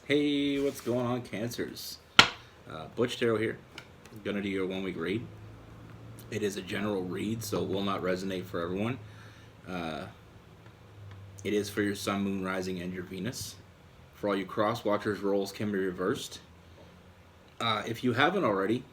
Hey, what's going on, Cancers? Butch Tarot here. Gonna do your 1 week read. It is a general read, so it will not resonate for everyone. Uh, it is for your Sun, Moon, Rising, and your Venus. For all you cross watchers, roles can be reversed. If you haven't already,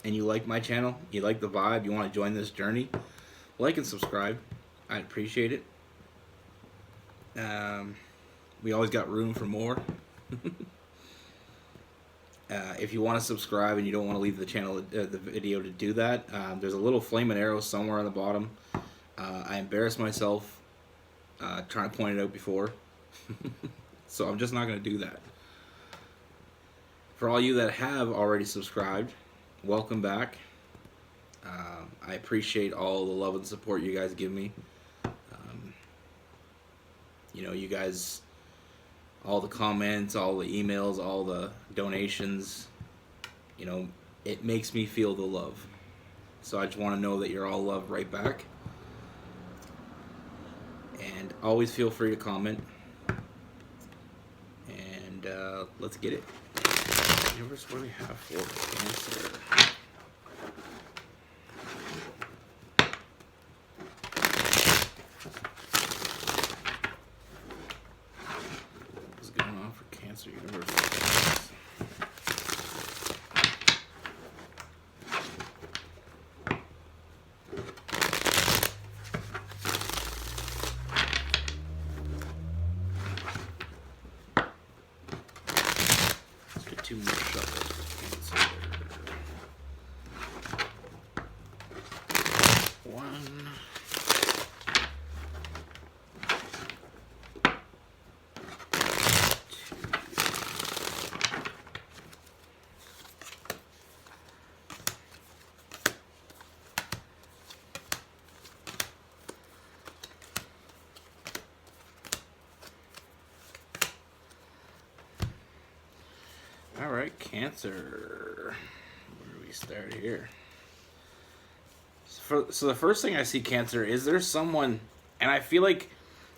and you like my channel, you like the vibe, you want to join this journey, like and subscribe. I'd appreciate it. We always got room for more. If you want to subscribe and you don't want to leave the channel, the video to do that, there's a little flame and arrow somewhere on the bottom. I embarrassed myself trying to point it out before, so I'm just not going to do that. For all you that have already subscribed, welcome back. I appreciate all the love and support you guys give me. You guys, all the comments, all the emails, all the donations, it makes me feel the love. So I just want to know that you're all loved right back. And always feel free to comment. And let's get it. Universe, what do we have for Cancer? What's going on for Cancer Universe? Let's get two more shuffles for Cancer. One. Alright, Cancer. Where do we start here? So the first thing I see, Cancer, is there's someone, and I feel like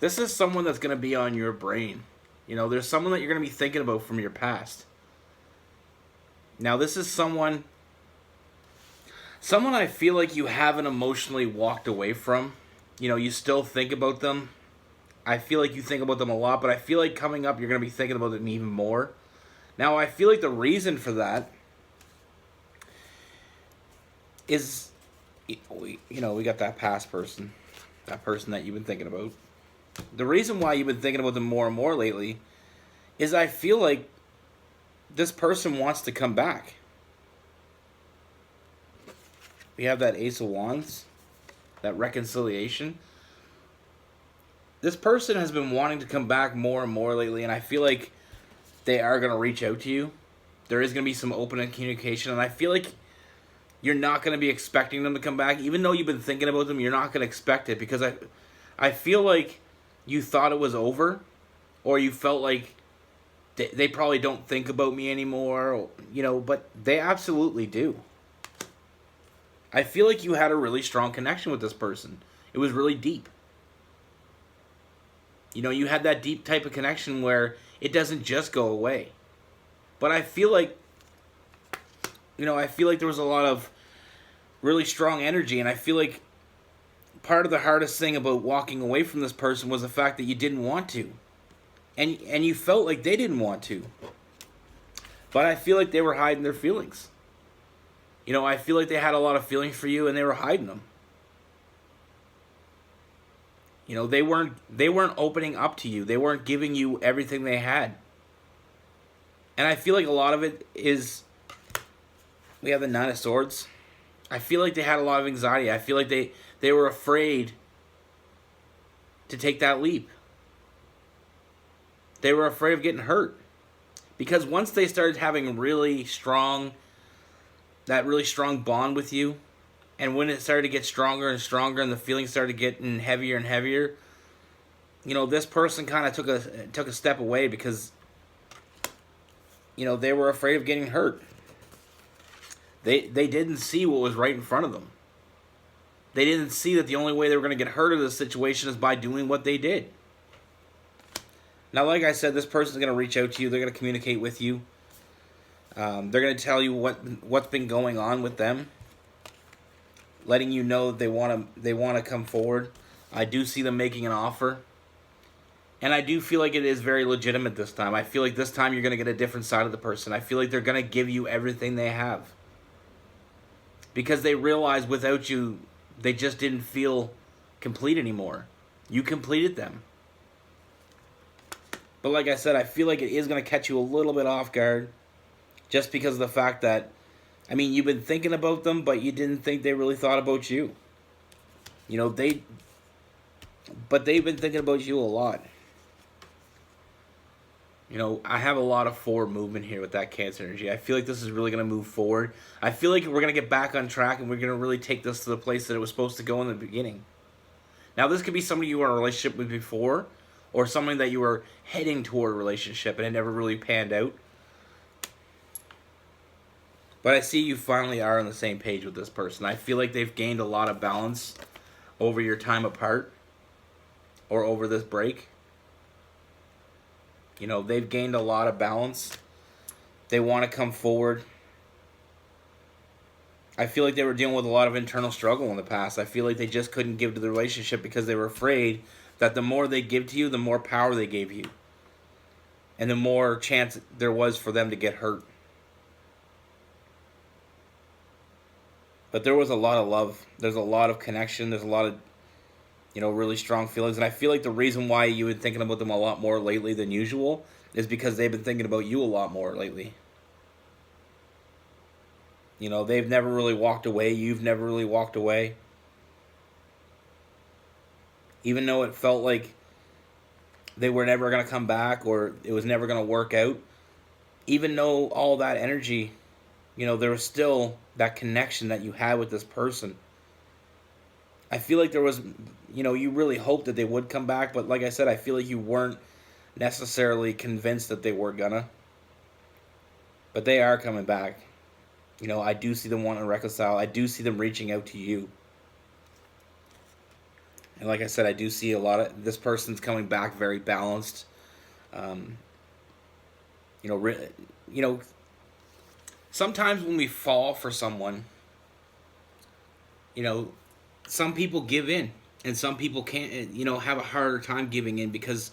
this is someone that's going to be on your brain. There's someone that you're going to be thinking about from your past. Now, this is someone I feel like you haven't emotionally walked away from. You still think about them. I feel like you think about them a lot, but I feel like coming up, you're going to be thinking about them even more. Now, I feel like the reason for that is, we got that past person, that person that you've been thinking about. The reason why you've been thinking about them more and more lately is I feel like this person wants to come back. We have that Ace of Wands, that reconciliation. This person has been wanting to come back more and more lately, and I feel like they are going to reach out to you. There is going to be some open communication, and I feel like you're not going to be expecting them to come back. Even though you've been thinking about them, you're not going to expect it, because I feel like you thought it was over, or you felt like they probably don't think about me anymore, but they absolutely do. I feel like you had a really strong connection with this person. It was really deep. You had that deep type of connection where it doesn't just go away. But I feel like, there was a lot of really strong energy, and I feel like part of the hardest thing about walking away from this person was the fact that you didn't want to. And you felt like they didn't want to. But I feel like they were hiding their feelings. I feel like they had a lot of feelings for you, and they were hiding them. They weren't opening up to you. They weren't giving you everything they had. And I feel like a lot of it is, we have the Nine of Swords. I feel like they had a lot of anxiety. I feel like they were afraid to take that leap. They were afraid of getting hurt. Because once they started having that really strong bond with you, and when it started to get stronger and stronger, and the feelings started getting heavier and heavier, this person kind of took a step away, because they were afraid of getting hurt. They didn't see what was right in front of them. They didn't see that the only way they were going to get hurt in this situation is by doing what they did. Now, like I said, this person's going to reach out to you. They're going to communicate with you. They're going to tell you what's been going on with them, letting you know that they want to come forward. I do see them making an offer. And I do feel like it is very legitimate this time. I feel like this time you're going to get a different side of the person. I feel like they're going to give you everything they have. Because they realize without you, they just didn't feel complete anymore. You completed them. But like I said, I feel like it is going to catch you a little bit off guard. Just because of the fact that, I mean, you've been thinking about them, but you didn't think they really thought about you. You know, but they've been thinking about you a lot. You know, I have a lot of forward movement here with that Cancer energy. I feel like this is really going to move forward. I feel like we're going to get back on track and we're going to really take this to the place that it was supposed to go in the beginning. Now, this could be somebody you were in a relationship with before, or something that you were heading toward a relationship and it never really panned out. But I see you finally are on the same page with this person. I feel like they've gained a lot of balance over your time apart or over this break. You know, they've gained a lot of balance. They want to come forward. I feel like they were dealing with a lot of internal struggle in the past. I feel like they just couldn't give to the relationship because they were afraid that the more they give to you, the more power they gave you. And the more chance there was for them to get hurt. But there was a lot of love. There's a lot of connection. There's a lot of, you know, really strong feelings. And I feel like the reason why you've been thinking about them a lot more lately than usual is because they've been thinking about you a lot more lately. You know, they've never really walked away. You've never really walked away. Even though it felt like they were never going to come back or it was never going to work out. Even though all that energy, you know, there was still that connection that you had with this person. I feel like there was, you know, you really hoped that they would come back, but like I said, I feel like you weren't necessarily convinced that they were gonna. But they are coming back. You know, I do see them wanting to reconcile. I do see them reaching out to you. And like I said, I do see a lot of, this person's coming back very balanced. You know, sometimes when we fall for someone, you know, some people give in and some people can't, you know, have a harder time giving in because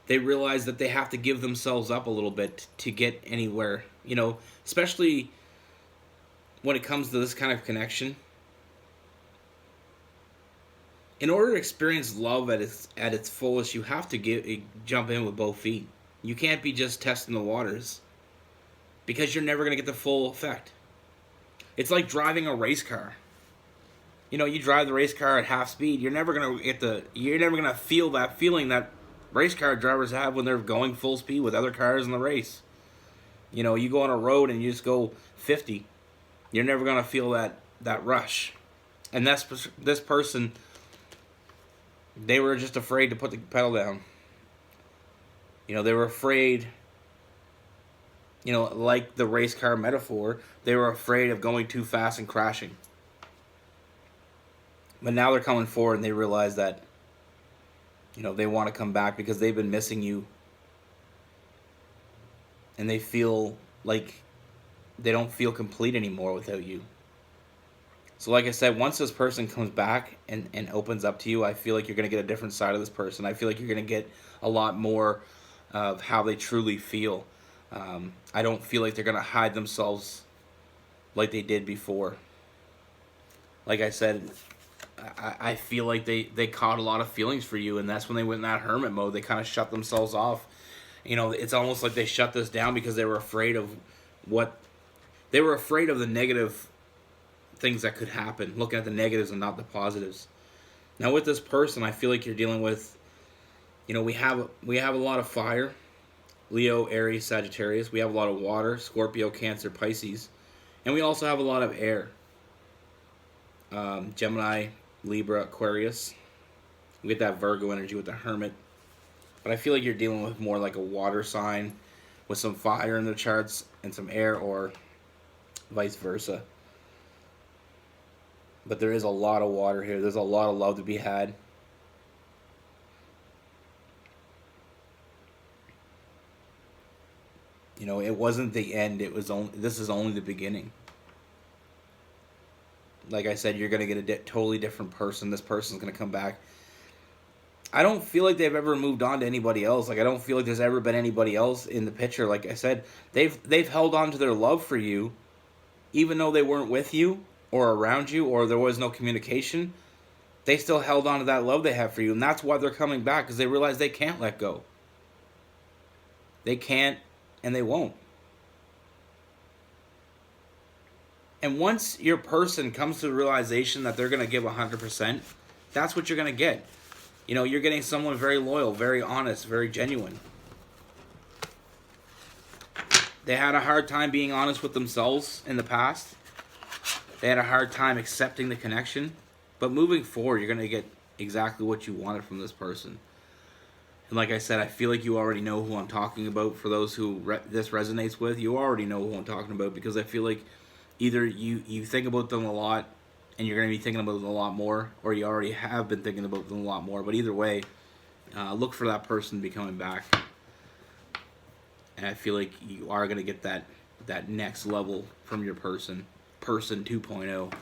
they realize that they have to give themselves up a little bit to get anywhere, you know, especially when it comes to this kind of connection. In order to experience love at its fullest, you have to jump in with both feet. You can't be just testing the waters because you're never going to get the full effect. It's like driving a race car. You know, you drive the race car at half speed, you're never going to feel that feeling that race car drivers have when they're going full speed with other cars in the race. You know, you go on a road and you just go 50. You're never going to feel that rush. And this person, they were just afraid to put the pedal down. You know, they were afraid, you know, like the race car metaphor, they were afraid of going too fast and crashing. But now they're coming forward and they realize that, you know, they want to come back because they've been missing you. And they feel like they don't feel complete anymore without you. So like I said, once this person comes back and opens up to you, I feel like you're going to get a different side of this person. I feel like you're going to get a lot more of how they truly feel. I don't feel like they're going to hide themselves like they did before. Like I said, I feel like they caught a lot of feelings for you, and that's when they went in that hermit mode. They kind of shut themselves off. You know, it's almost like they shut this down because they were afraid of the negative things that could happen, looking at the negatives and not the positives. Now with this person, I feel like you're dealing with, you know, we have a lot of fire, Leo, Aries, Sagittarius. We have a lot of water, Scorpio, Cancer, Pisces, and we also have a lot of air, Gemini, Libra, Aquarius. We get that Virgo energy with the Hermit, but I feel like you're dealing with more like a water sign with some fire in the charts and some air, or vice versa. But there is a lot of water here. There's a lot of love to be had. You know, it wasn't the end. It was only, this is only the beginning. Like I said, you're gonna get a totally different person. This person's gonna come back. I don't feel like they've ever moved on to anybody else. Like, I don't feel like there's ever been anybody else in the picture. Like I said, they've held on to their love for you, even though they weren't with you or around you or there was no communication. They still held on to that love they have for you, and that's why they're coming back, because they realize they can't let go. They can't, and they won't. And once your person comes to the realization that they're going to give 100%, that's what you're going to get. You know, you're getting someone very loyal, very honest, very genuine. They had a hard time being honest with themselves in the past. They had a hard time accepting the connection. But moving forward, you're going to get exactly what you wanted from this person. And like I said, I feel like you already know who I'm talking about. For those who this resonates with, you already know who I'm talking about, because I feel like either you think about them a lot and you're going to be thinking about them a lot more, or you already have been thinking about them a lot more. But either way, look for that person to be coming back. And I feel like you are going to get that next level from your person 2.0.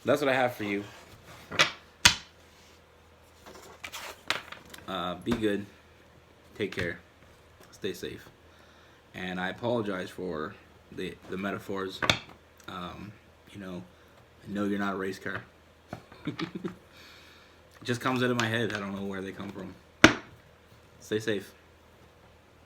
That's what I have for you. Be good. Take care. Stay safe. And I apologize for the metaphors. You know, I know you're not a race car. It just comes out of my head. I don't know where they come from. Stay safe.